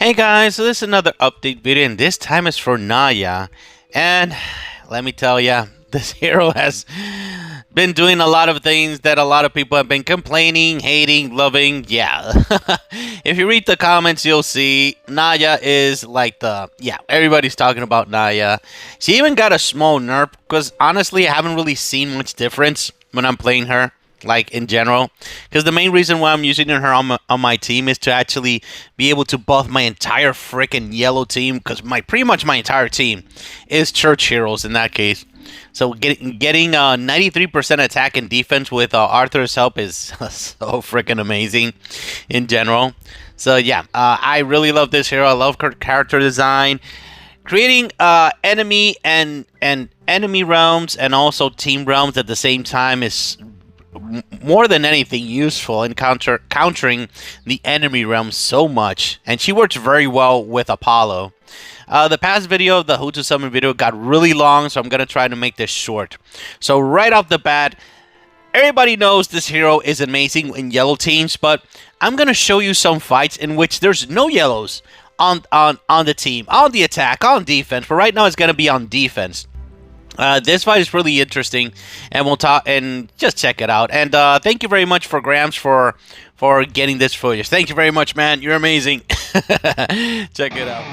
Hey guys, so this is another update video, and this time is for Naya. And let me tell ya, this hero has been doing a lot of things that a lot of people have been complaining, hating, loving. Yeah. If you read the comments, you'll see Naya is like everybody's talking about Naya. She even got a small nerf because honestly, I haven't really seen much difference when I'm playing her, like in general, because the main reason why I'm using her on my team is to actually be able to buff my entire freaking yellow team, because pretty much my entire team is church heroes in that case. So getting 93% attack and defense with Arthur's help is so freaking amazing in general. So yeah, I really love this hero. I love her character design. Creating enemy realms and also team realms at the same time is more than anything useful in countering the enemy realm so much, and she works very well with Apollo. The past video, the Who to Summon video, got really long, so I'm going to try to make this short. So right off the bat, everybody knows this hero is amazing in yellow teams, but I'm going to show you some fights in which there's no yellows on the team, on the attack, on defense, but right now it's going to be on defense. This fight is really interesting, and we'll talk and just check it out. And thank you very much for Grams for getting this footage. Thank you very much, man. You're amazing. Check it out.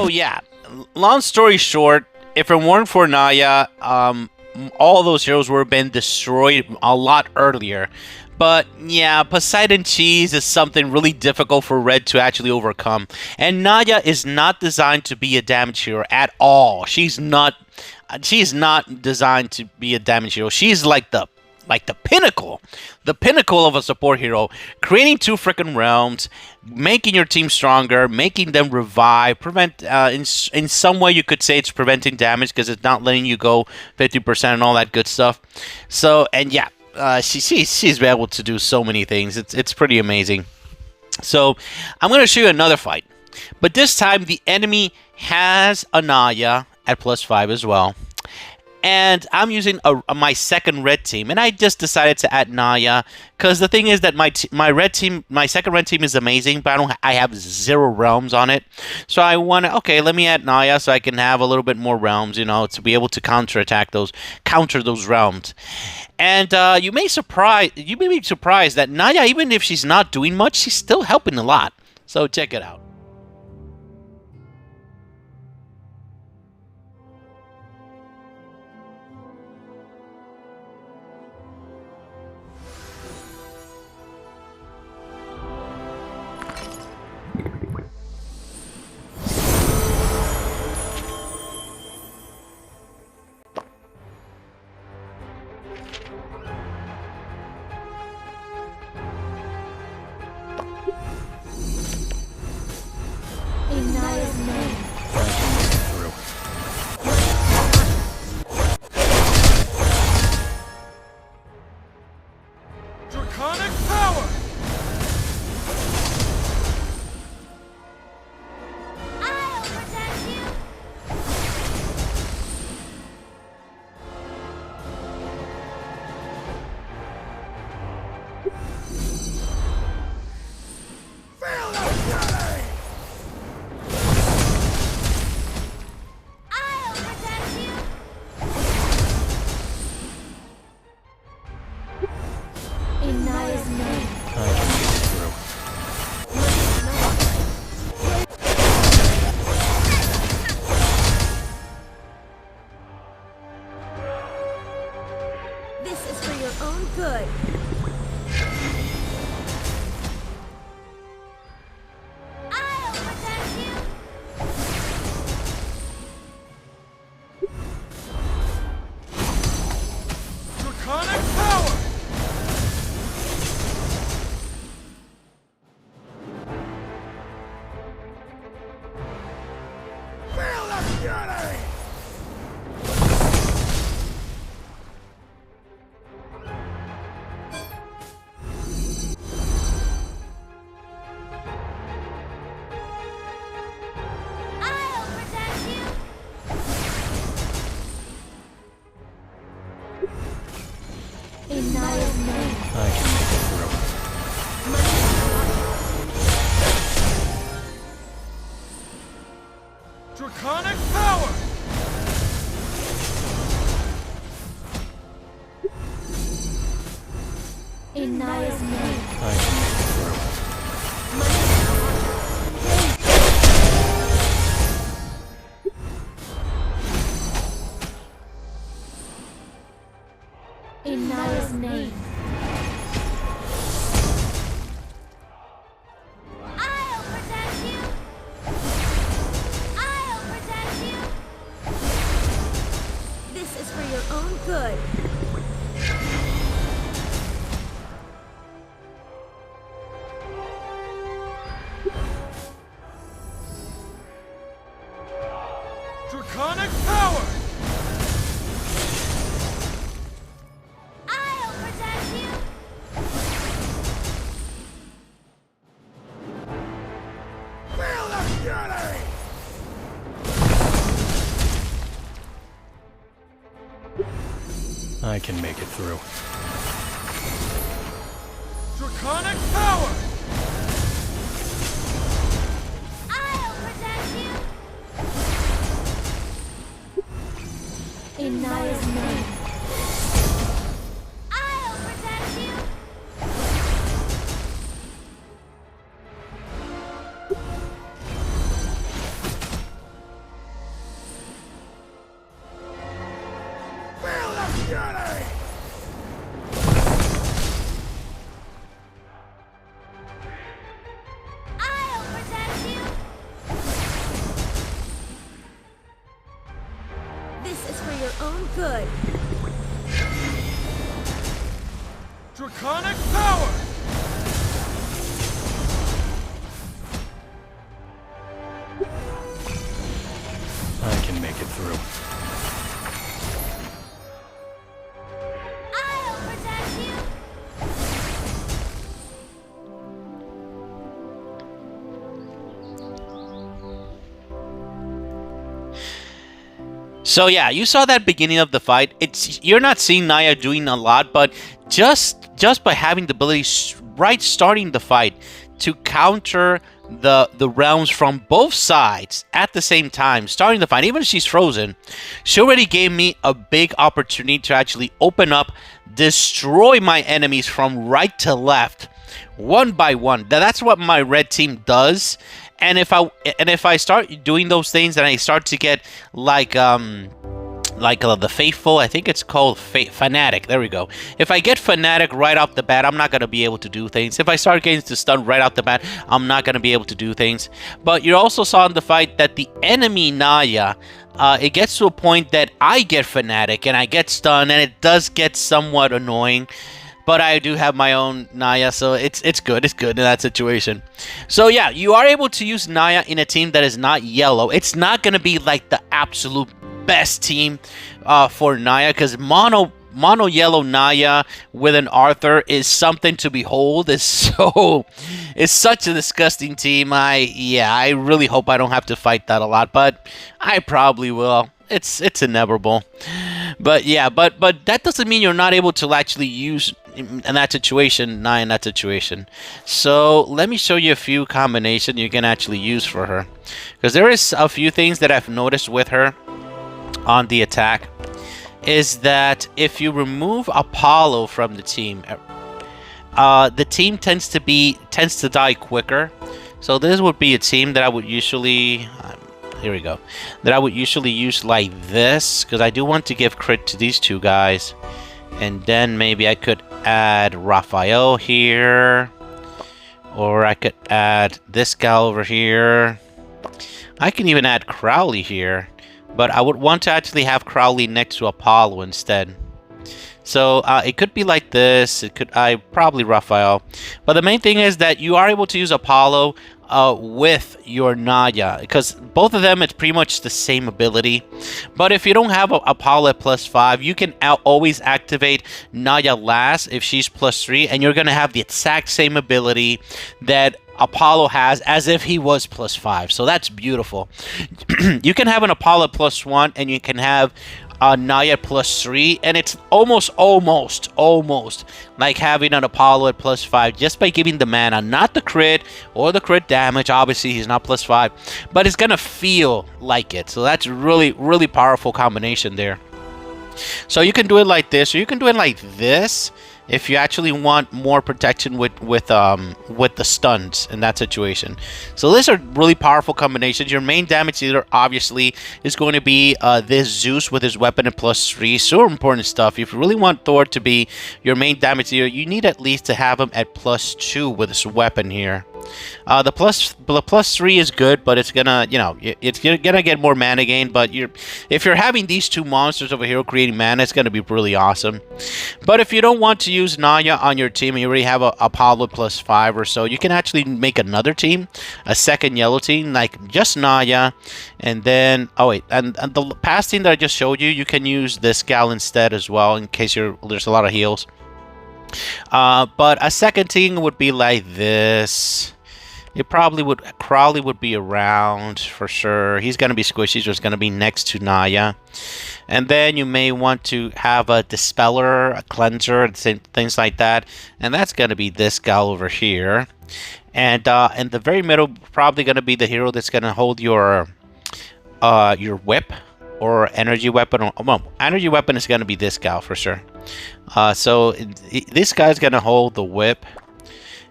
So yeah, long story short, if it weren't for Naya, all those heroes would have been destroyed a lot earlier. But yeah, Poseidon Cheese is something really difficult for Red to actually overcome. And Naya is not designed to be a damage hero at all. She's not designed to be a damage hero. She's like the pinnacle of a support hero, creating two freaking realms, making your team stronger, making them revive, prevent. In some way, you could say it's preventing damage because it's not letting you go 50% and all that good stuff. So and yeah, she's been able to do so many things. It's pretty amazing. So I'm gonna show you another fight, but this time the enemy has Anaya at +5 as well. And I'm using my second red team, and I just decided to add Naya because the thing is that my second red team is amazing, but I have 0 realms on it, so I want to let me add Naya so I can have a little bit more realms, to be able to counter those realms. And you may be surprised that Naya, even if she's not doing much, she's still helping a lot. So check it out. In Naya's name. Draconic power! I'll protect you. Feel the fury! I'll protect you. In Naya's name. This is for your own good. I'll protect you. Draconic power! Feel the fury! I'll protect you. In Naya's name. Draconic power! In Naya's name. In Naya's name. I'll protect you. I'll protect you. This is for your own good. Draconic power! I'll protect you. Feel the fury! I can make it through. Draconic power! I'll protect you. In Naya's name. I'll protect you. fury! I'll protect you. This is for your own good. Draconic power! I can make it through. I'll protect you. So yeah, you saw that beginning of the fight. You're not seeing Naya doing a lot, but just by having the ability right starting the fight to counter the realms from both sides at the same time, starting the fight, even if she's frozen, she already gave me a big opportunity to actually open up, destroy my enemies from right to left, one by one. That's what my red team does. And if I start doing those things and I start to get like the faithful, I think it's called fanatic. There we go. If I get fanatic right off the bat, I'm not gonna be able to do things. If I start getting to stun right off the bat, I'm not gonna be able to do things. But you also saw in the fight that the enemy Naya, it gets to a point that I get fanatic and I get stunned, and it does get somewhat annoying. But I do have my own Naya, so it's good. It's good in that situation. So yeah, you are able to use Naya in a team that is not yellow. It's not going to be like the absolute best team for Naya, because mono yellow Naya with an Arthur is something to behold. It's such a disgusting team. I really hope I don't have to fight that a lot, but I probably will. It's inevitable. But yeah, but that doesn't mean you're not able to actually use in that situation, Naya in that situation. So let me show you a few combinations you can actually use for her, because there is a few things that I've noticed with her on the attack. Is that if you remove Apollo from the team tends to die quicker. So this would be a team that I would usually here we go, that I would usually use like this, because I do want to give crit to these two guys. And then maybe I could add Raphael here, or I could add this guy over here. I can even add Crowley here, but I would want to actually have Crowley next to Apollo instead. So it could be like this. Probably Raphael. But the main thing is that you are able to use Apollo with your Naya, because both of them, it's pretty much the same ability. But if you don't have Apollo at +5, you can always activate Naya last if she's +3, and you're going to have the exact same ability that Apollo has as if he was +5. So that's beautiful. You can have an Apollo +1, and you can have Naya +3, and it's almost like having an Apollo at +5 just by giving the mana, not the crit or the crit damage. Obviously, he's not +5, but it's gonna feel like it. So that's really powerful combination there. So you can do it like this, or you can do it like this if you actually want more protection with the stuns in that situation. So these are really powerful combinations. Your main damage dealer obviously is going to be this Zeus with his weapon at +3. So important stuff. If you really want Thor to be your main damage dealer, you need at least to have him at +2 with his weapon here. The +3 is good, but it's gonna, it's gonna get more mana gain. But if you're having these two monsters over here creating mana, it's gonna be really awesome. But if you don't want to use Naya on your team and you already have a Apollo +5 or so, you can actually make another team, a second yellow team, like just Naya, and then and the past team that I just showed you, you can use this gal instead as well in case there's a lot of heals. But a second team would be like this. Crowley would be around for sure. He's gonna be squishy, so it's gonna be next to Naya. And then you may want to have a dispeller, a cleanser, things like that. And that's gonna be this guy over here. And in the very middle, probably gonna be the hero that's gonna hold your whip or energy weapon. Well, energy weapon is gonna be this guy for sure. So this guy's gonna hold the whip.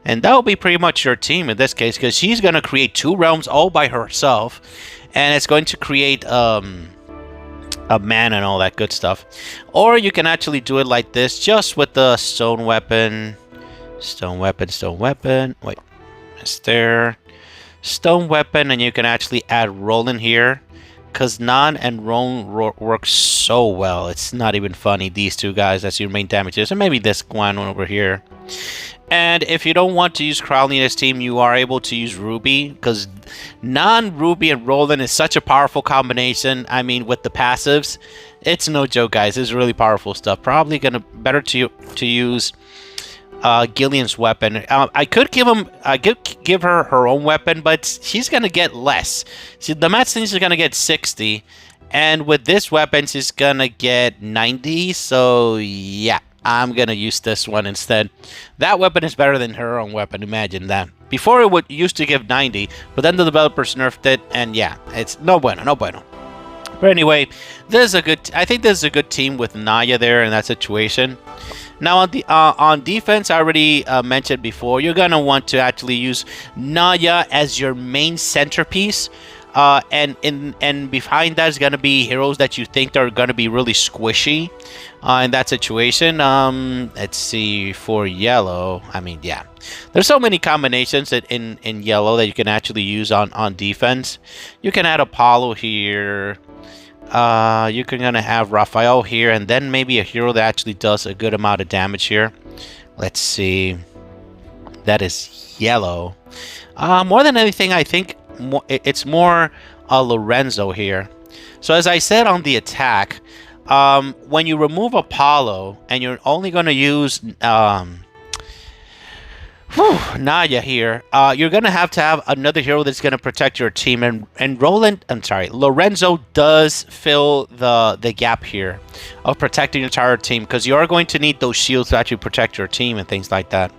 And that will be pretty much your team in this case, because she's going to create 2 realms all by herself. And it's going to create a man and all that good stuff. Or you can actually do it like this, just with the stone weapon. Stone weapon, stone weapon. Wait, it's there. Stone weapon, and you can actually add Roland here. Because Nan and Roland work so well. It's not even funny, these two guys. That's your main damages. And maybe this one over here. And if you don't want to use Crowley in this team, you are able to use Ruby. Because Nan, Ruby, and Roland is such a powerful combination. I mean, with the passives, it's no joke, guys. It's really powerful stuff. Probably gonna better to use Gillian's weapon. I could give her her own weapon, but she's gonna get less. See, the match thing is gonna get 60, and with this weapon, she's gonna get 90. So yeah, I'm gonna use this one instead. That weapon is better than her own weapon. Imagine that. Before it used to give 90, but then the developers nerfed it, and yeah, it's no bueno, no bueno. But anyway, I think this is a good team with Naya there in that situation. Now on defense, I already mentioned before, you're gonna want to actually use Naya as your main centerpiece, and behind that is gonna be heroes that you think are gonna be really squishy in that situation. Let's see, for yellow. I mean, yeah, there's so many combinations in yellow that you can actually use on defense. You can add Apollo here. You can gonna have Raphael here, and then maybe a hero that actually does a good amount of damage here. Let's see. That is yellow. More than anything, I think it's more Lorenzo here. So as I said on the attack, when you remove Apollo and you're only gonna use Naya here, you're gonna have another hero that's gonna protect your team, and Lorenzo does fill the gap here of protecting your entire team, because you are going to need those shields to actually protect your team and things like that.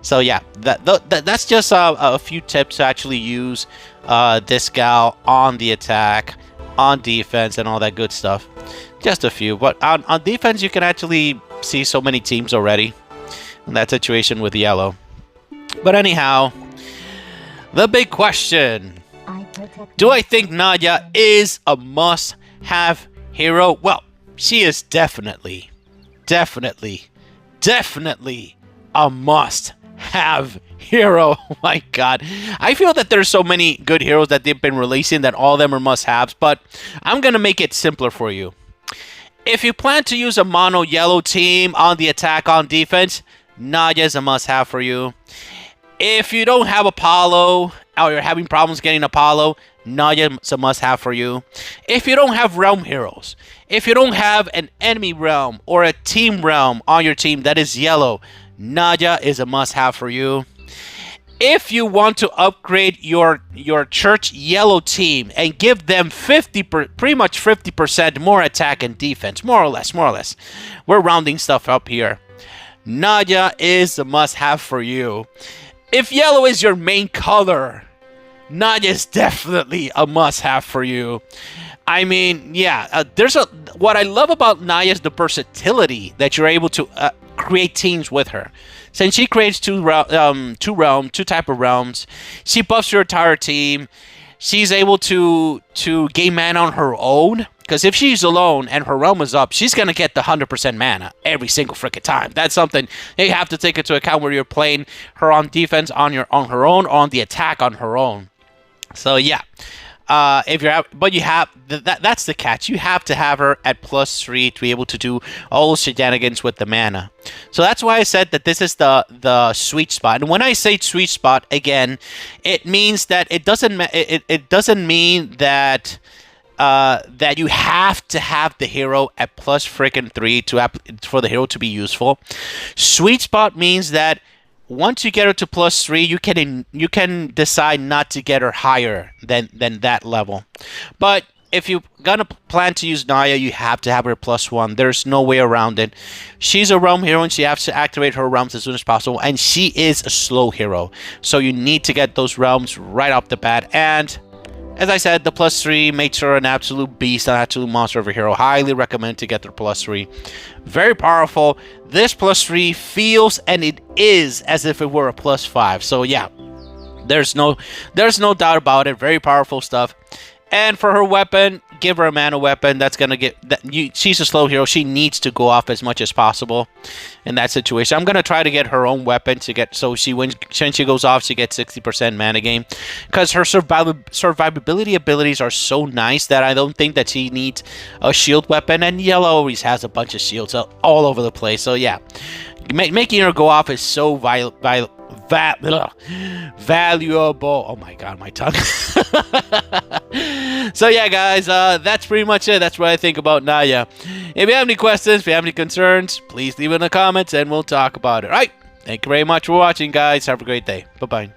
So yeah, that's just a few tips to actually use this gal on the attack, on defense, and all that good stuff. Just a few, but on defense you can actually see so many teams already in that situation with yellow. But anyhow, the big question. Do I think Naya is a must-have hero? Well, she is definitely a must-have hero. Oh my god. I feel that there's so many good heroes that they've been releasing that all of them are must-haves, but I'm going to make it simpler for you. If you plan to use a mono yellow team on the attack on defense, Naya is a must-have for you. If you don't have Apollo, or you're having problems getting Apollo, Naya is a must-have for you. If you don't have realm heroes, if you don't have an enemy realm or a team realm on your team that is yellow, Naya is a must-have for you. If you want to upgrade your church yellow team and give them pretty much 50% more attack and defense, more or less. We're rounding stuff up here. Naya is a must-have for you. If yellow is your main color, Naya is definitely a must-have for you. I mean, yeah, what I love about Naya is the versatility that you're able to create teams with her. Since she creates two type of realms, she buffs your entire team. She's able to gain mana on her own. Because if she's alone and her realm is up, she's going to get the 100% mana every single freaking time. That's something you have to take into account where you're playing her on defense on her own, or on the attack on her own. So yeah, that's the catch. You have to have her at +3 to be able to do all those shenanigans with the mana. So that's why I said that this is the sweet spot. And when I say sweet spot, again, it means that it doesn't mean that that you have to have the hero at +3 for the hero to be useful. Sweet spot means that once you get her to +3, you can decide not to get her higher than that level. But if you're gonna plan to use Naya, you have to have her +1. There's no way around it. She's a realm hero, and she has to activate her realms as soon as possible. And she is a slow hero, so you need to get those realms right off the bat. And as I said, the +3 makes her an absolute beast, an absolute monster of a hero. Highly recommend to get the +3. Very powerful. This +3 feels, and it is, as if it were a +5. So yeah, there's no doubt about it. Very powerful stuff. And for her weapon, give her a mana weapon that's gonna get that. She's a slow hero. She needs to go off as much as possible in that situation. I'm gonna try to get her own weapon to get so she when she goes off, she gets 60% mana gain, because her survivability abilities are so nice that I don't think that she needs a shield weapon. And yellow always has a bunch of shields all over the place. So yeah, making her go off is so valuable. Oh my god, my tongue. So yeah, guys, that's pretty much it. That's what I think about Naya. If you have any questions, if you have any concerns, please leave it in the comments and we'll talk about it. All right, thank you very much for watching, guys. Have a great day. Bye-bye.